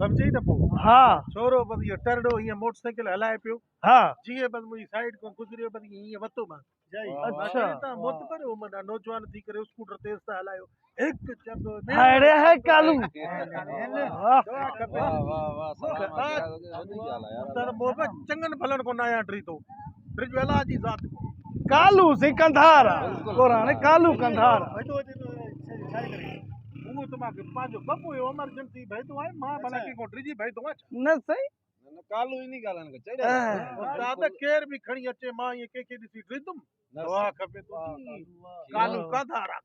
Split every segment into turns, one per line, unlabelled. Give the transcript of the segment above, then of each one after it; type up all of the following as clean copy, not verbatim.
समझी न पो
हाँ
छोरो बस ये टरडो ये मोटरसाइकिल हलाए पियो
हाँ
जीए बस मुझी साइड को गुजरियो बस ये वतो मां जय
अच्छा
ता मोत पर ओ मना नौजवान थी करे स्कूटर तेज ता हलायो एक जब
अरे है कालू वाह
तर मोबत चंगन फलन को नया ड्री तो ड्रिज वेला जी जात
कालू से कंधारा कोराने कालू कंधारा
वो तुम्हारे पाजो बपो इमरजेंसी भाई तो आए मां भला की को ड्रिजी भाई तो
न सही
कालू ही नहीं गालन को चढ़े
दादा केर भी खणी अचे मां ये के दिसी ड्रिदम वाह खपे तो कालू कंधारा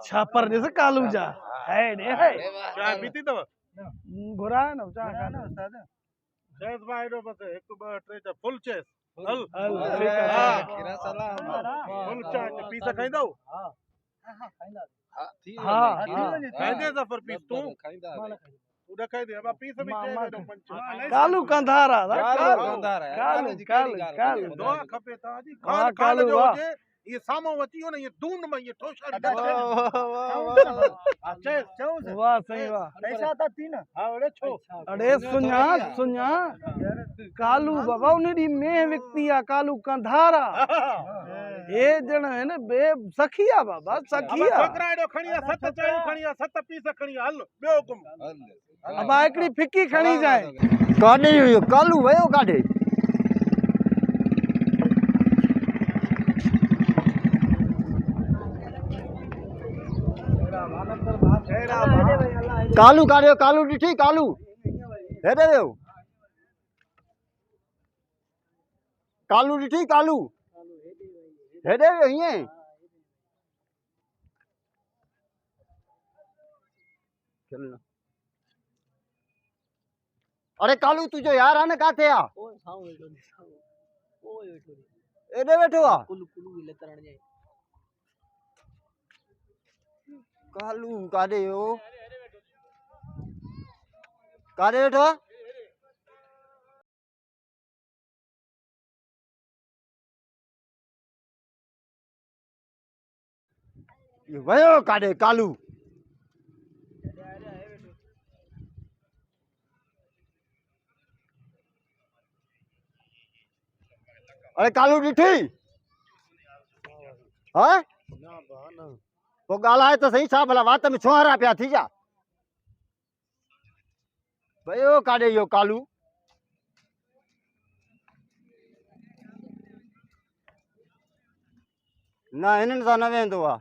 छापर जैसे कालू जा है ने है
चाय पीती तो
घुरा है ना चाह खाना
चेस भाई रो बस एक बार ट्रे चा फुल चेस हल
किरा सलाम
फुल चाय पी सकाई दो
हाँ
खाइदे जफर पीस तू उड़ा खाई दे अब पीस भी चाय दो पंच
कालू कंधारा
कालू
कालू
दो खपे ता जी
हाँ,
खान
कालू,
जो
वाह।
होजे ये सामो वची हो ना ये दून में ये ठोशा
वाह सही वाह
पैसा था तीन हां अरे छो
अरे सुन्या सुन्या कालू बाबा उन्हें में व्यक्ति आ कालू कंधारा ये जण है ना बे सखिया बाबा सखिया
छोकरा एडो खणिया सत चायो खणिया सत पीस खणिया हल बे हुकुम
अब एकड़ी फिक्की खणी जाए
काढे हुयो कालू वयो काढे कालू काढियो कालू ॾिठी कालू हेॾे वियो कालू ॾिठी कालू हेॾे वियो हीअं अरे कालू तुझो यार आहे न काथे आहे एॾे वेठो आहे कालू काॾे वियो काॾे वेठो आहे वयो काॾे कालू अरे कालू ॾिठी हाँ पोइ ॻाल्हाए त सही छा भला वात में छुहारा पिया थी जा वयो काॾे इहो कालू न हिननि सां न वेंदो आहे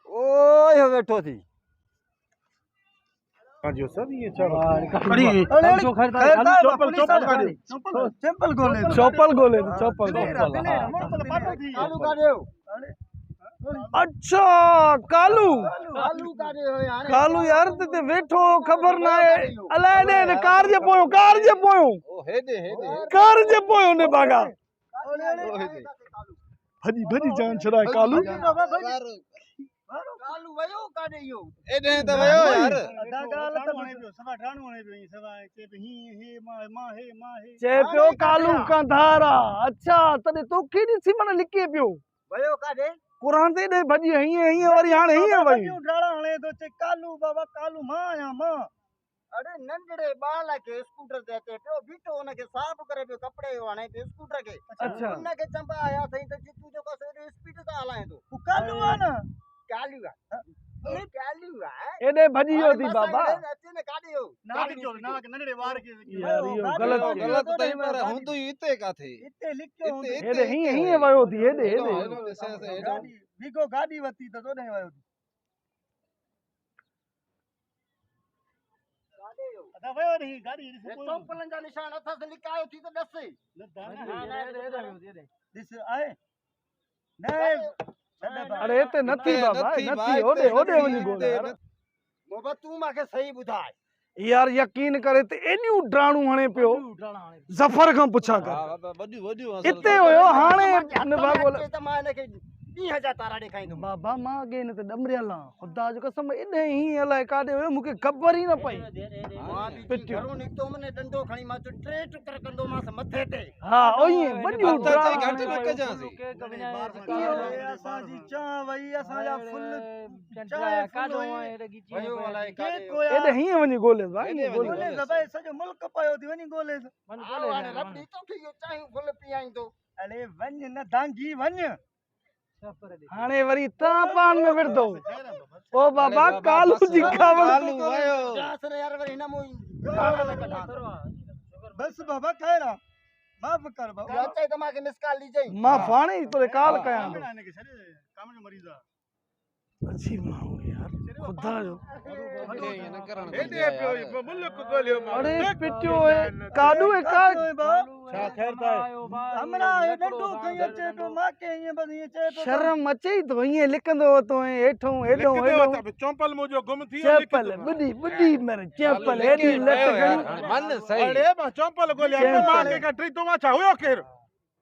ओयो वेठो थी
हां जो सब ये चलो
अरे
चप्पल गोले
चौपल गोले चौपल
कालू काढियो
अच्छा कालू
कालू काढियो यार
कालू यार ते वेठो खबर ना है अलाए ने कार जे पोयो कार जे पोयो ने भागा भजी भजी जान छड़ा कालू
कालू वयो काढे इहो
एडे त वयो यार
चे पियो कालू कंधारा अच्छा तने तो केडी सी मन लिखे पियो
वयो काढे
कुरान ते दे भजी हई वरी हाणे हई वई
डाला हणे तो चे कालू बाबा कालू मां आया मां अरे नंढड़े बाल के स्कूटर ते अचे पियो बीठो उनके साफ करे पियो कपड़े हाणे पियो स्कूटर के
अच्छा
उनके चंबा आया सही त जितू जो को स्पीड सां हलाए तो कालू आ न कालू आ ये कालू आ
एडे भजी यो थी बाबा
अचे ने काढियो
नाक नंढड़े वार के
यार यो
गलत तई पर हुंदो इते काथे
इते लिखियो
एडे हई वयो थी एडे
बिगो गाड़ी वती त तो नहीं वयो अदा वयो नहीं गाड़ी तो पलन जा निशान अथा से लिखायो थी तो दस दिस आए नहीं
अरे एते नथी बाबा नथी ओडे वनी गोले
बाबा तू माके सही बुधाए
यार यकीन करे ते एनियो ड्राणू हणे पियो जफर खां पुछा कर
वडियो
इते होयो हाणे न भागोल
त मां ने के 20,000 तारा ॾेखारींदुमि
बाबा मां अॻे हिन ते ॾमरियल आहियां ख़ुदा जो कसम एॾे ही अलाए काॾे वियो मूंखे ख़बर ई न पई
मां बि
पिटियो।
घरों निकितो मने डंडो खणी मां चयो 3 टुकर कंदोमांसि मथे ते
हा ओइए वॾियूं
हथ ते घटि न
ड्रामा
कजांसि
असांजी चाह वई असांजा फुल वयो अलाए
एॾे हीअं वञी ॻोल्हेसि भाई हीअं ॻोल्हेसि।
ॻोल्हे भाई सॼो मुल्क पियो थी वञी ॻोल्हे हाणे रबड़ी तोखे इहो चाहिं फुल पीआईंदो अरे वञ न दांगी वञ
हाणे वरी तव्हां पाण में विड़दो ओ बाबा कालू जी खावण
कालू वयो
रे यार वरी हिन मूं गाल में कढा बस बाबा खैरा माफ कर बाबा अचे त मांखे मिस कॉल ॾिजई
मां फाणे ई तोरे काल कयां थो।
हिनखे छॾे काम जो मरीज़ आहे
अची माण्हू यार ख़ुदा जो
ईअं न करणु
हेॾे
घुरिजे
पियो
यार।
मुल्क ॻोल्हियो मां
अरे पिटियो काडू ए का
छा ख़ैर त
हमरा हे नंढो खई अचे पियो मांखे ईअं बस ईअं चए पियो
शर्म अचे ई तो ईअं लिखंदो तो हेठों हेॾो हेॾो
चौंपल मुंहिंजो गुम थी वियो
चपल बुडी बुडी मर चपल हेॾी लट घणी
मन सही
अरे मां चौंपल ॻोल्हिया मां कंहिंखां टी तूं छा हुयो केरु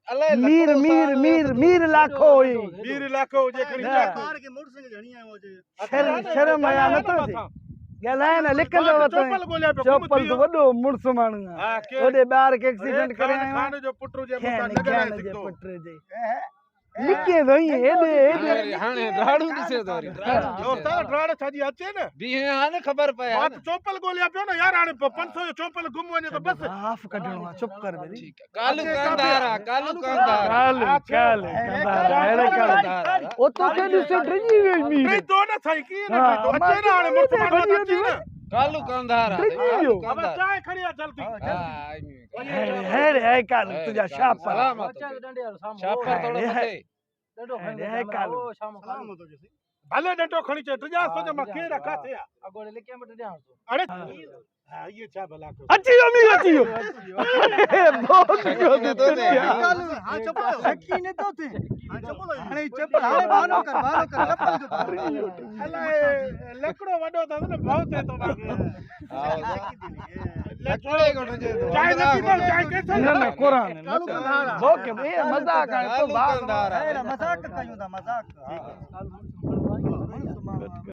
अलाए
मीर मीर मीर मीर लाखो हुई
वीर इलाइक़ो हुजे खणी
हा।
के मोटरसाइकिल झणी आयो हुजे
शर्म शर्म आया नथो थे ॻाल्हाए न लिखंदो तो
चौंपल ॻोल्हिया पियो गुम
चपल
थी
तो
वियो
वॾो मुड़स माण्हू
हा
आहे
केरु
ओॾे ॿार खे एक्सीडेंट करे आयो
खान जो पुट जे मूंखां न ॻाल्हाए सघंदो
पुट जे लिखे तो ईअं हेॾे हेॾे
हाणे ॾाढो ॾिसे थो वरी
दोस्तार ड्राड़ छाजी अचे न
बीहे हाणे ख़बर पए
मां त चौंपल ॻोल्हिया पियो न यार हाणे 500 जो चौंपल गुम वञे त बस
हाफ कढणो आहे चुप कर बेरी
ठीक है कालू कंदारा कालू कंदारा
काल कंदारा हेड़े काल ओ तो के ॾिसे ड्रिजी वई मीर
टे तो न साईं कीअं न
हा,
तो अचे न हाणे मुर्स
मां
माण्हू
अचे
अचे न
कालू कंदारा
अब चाय खणी आ जल्दी
हेड़े है काल तुझा शाप
सलामत शापर थोड़ो मथे
है काल
भले डंडो खणी चे तुझा सोच मां केड़ा काथे आ अरे हा ये छा भला को
अची वियो मीर अची वियो बहुत जो तो
कालू हां चपल हकी ने तो थे हां चपल हाणे चपल हाणे बानो कर चपल
अलाए लकड़ो वडो त न भाव थे तो
लकड़े कोन जे
चाय न पीबो चाय कैसे
न कुरान बोके बे मजाक है तो बात
कंदारा
मजाक कयूं था मजाक